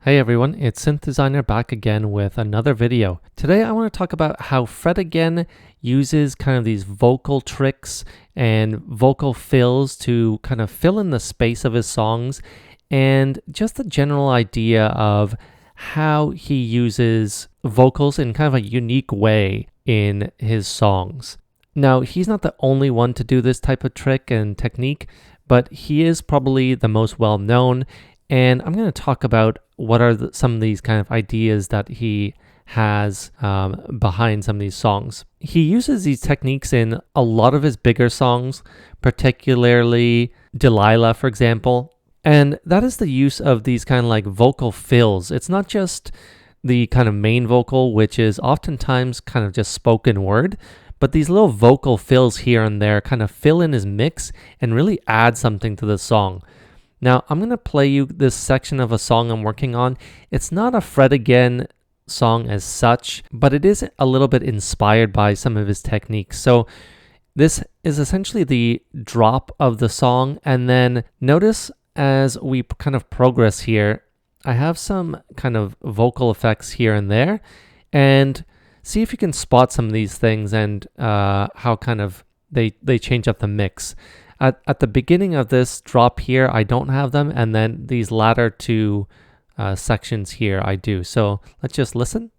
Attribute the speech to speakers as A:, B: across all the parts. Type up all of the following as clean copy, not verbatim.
A: Hey everyone, it's Synth Designer back again with another video. Today I want to talk about how Fred again uses kind of these vocal tricks and vocal fills to kind of fill in the space of his songs, and just the general idea of how he uses vocals in kind of a unique way in his songs. Now, he's not the only one to do this type of trick and technique, but he is probably the most well known. And I'm going to talk about what are some of these kind of ideas that he has behind some of these songs. He uses these techniques in a lot of his bigger songs, particularly Delilah, for example. And that is the use of these kind of like vocal fills. It's not just the kind of main vocal, which is oftentimes kind of just spoken word, but these little vocal fills here and there kind of fill in his mix and really add something to the song. Now, I'm going to play you this section of a song I'm working on. It's not a Fred Again song as such, but it is a little bit inspired by some of his techniques. So this is essentially the drop of the song. And then notice as we kind of progress here, I have some kind of vocal effects here and there. And see if you can spot some of these things and how kind of they change up the mix. At the beginning of this drop here, I don't have them, and then these latter two sections here, I do. So let's just listen.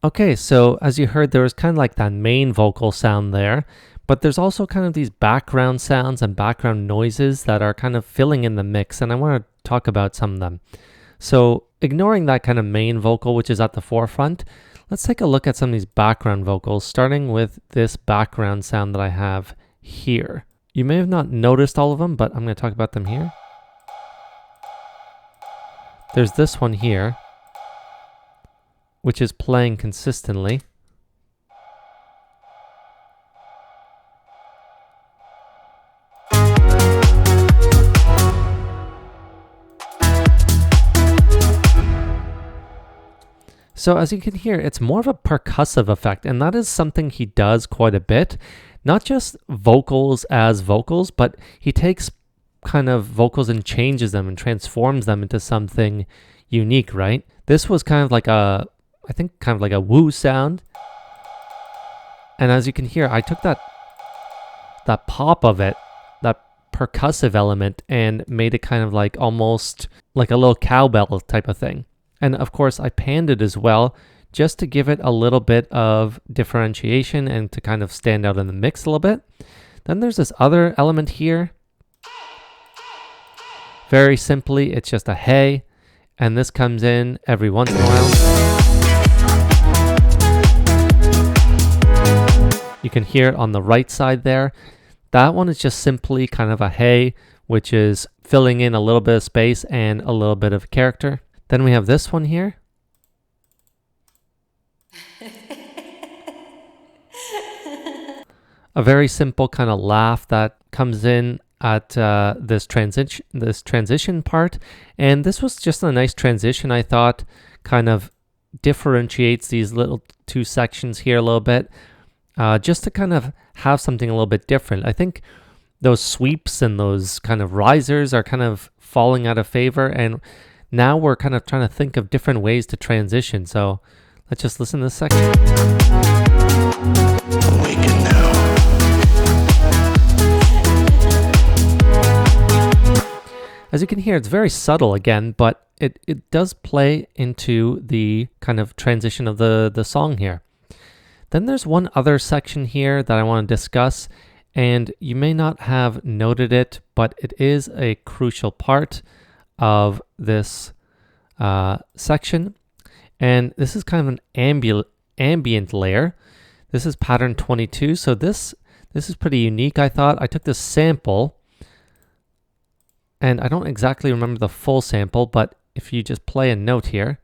A: Okay, so as you heard, there was kind of like that main vocal sound there, but there's also kind of these background sounds and background noises that are kind of filling in the mix, and I want to talk about some of them. So ignoring that kind of main vocal, which is at the forefront, let's take a look at some of these background vocals, starting with this background sound that I have here. You may have not noticed all of them, but I'm going to talk about them here. There's this one here, which is playing consistently. So as you can hear, it's more of a percussive effect, and that is something he does quite a bit. Not just vocals as vocals, but he takes kind of vocals and changes them and transforms them into something unique, right? This was kind of like I think kind of like a woo sound. And as you can hear, I took that pop of it, that percussive element, and made it kind of like almost like a little cowbell type of thing. And of course, I panned it as well, just to give it a little bit of differentiation and to kind of stand out in the mix a little bit. Then there's this other element here. Very simply, it's just a hey, and this comes in every once in a while. You can hear it on the right side there. That one is just simply kind of a hey, which is filling in a little bit of space and a little bit of character. Then we have this one here. A very simple kind of laugh that comes in at this transition part. And this was just a nice transition, I thought, kind of differentiates these little two sections here a little bit. Just to kind of have something a little bit different. I think those sweeps and those kind of risers are kind of falling out of favor, and now we're kind of trying to think of different ways to transition. So let's just listen to this section. Awaken now. As you can hear, it's very subtle again, but it does play into the kind of transition of the song here. Then there's one other section here that I want to discuss, and you may not have noted it, but it is a crucial part of this section. And this is kind of an ambient layer. This is pattern 22. So this is pretty unique, I thought. I took this sample, and I don't exactly remember the full sample, but if you just play a note here.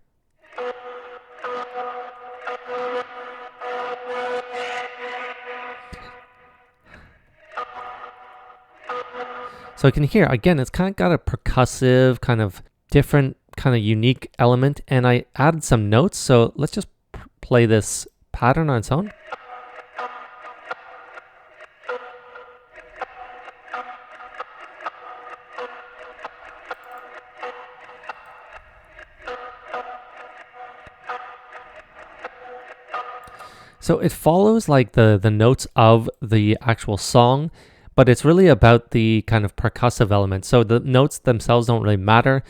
A: So you can hear, again, it's kind of got a percussive, kind of different, kind of unique element, and I added some notes. So let's just play this pattern on its own. So it follows like the notes of the actual song, but it's really about the kind of percussive element. So the notes themselves don't really matter.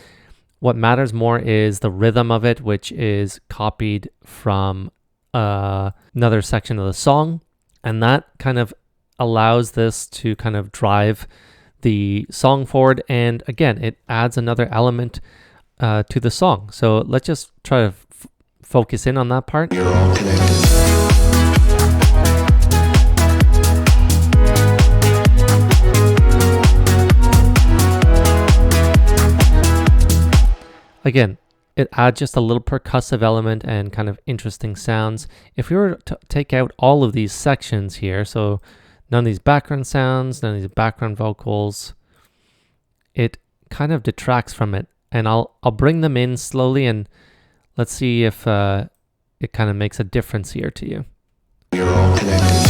A: What matters more is the rhythm of it, which is copied from another section of the song. And that kind of allows this to kind of drive the song forward. And again, it adds another element to the song. So let's just try to focus in on that part.
B: You're all connected.
A: Again, it adds just a little percussive element and kind of interesting sounds. If we were to take out all of these sections here, so none of these background sounds, none of these background vocals, it kind of detracts from it. And I'll bring them in slowly, and let's see if it kind of makes a difference here to you.
B: You're all connected.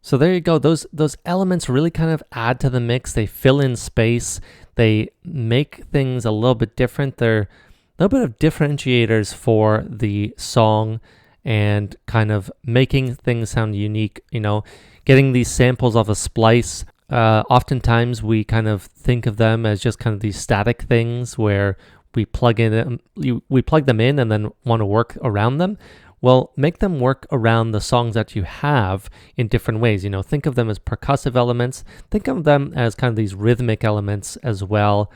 A: So there you go. Those elements really kind of add to the mix. They fill in space. They make things a little bit different. They're a little bit of differentiators for the song and kind of making things sound unique. You know, getting these samples off a splice. Oftentimes we kind of think of them as just kind of these static things where we plug them in and then want to work around them. Well, make them work around the songs that you have in different ways. You know, think of them as percussive elements. Think of them as kind of these rhythmic elements as well,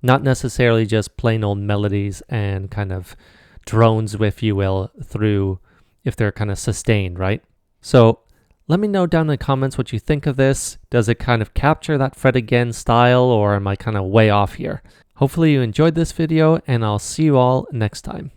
A: not necessarily just plain old melodies and kind of drones, if you will, through if they're kind of sustained, right? So let me know down in the comments what you think of this. Does it kind of capture that fret again style, or am I kind of way off here? Hopefully you enjoyed this video, and I'll see you all next time.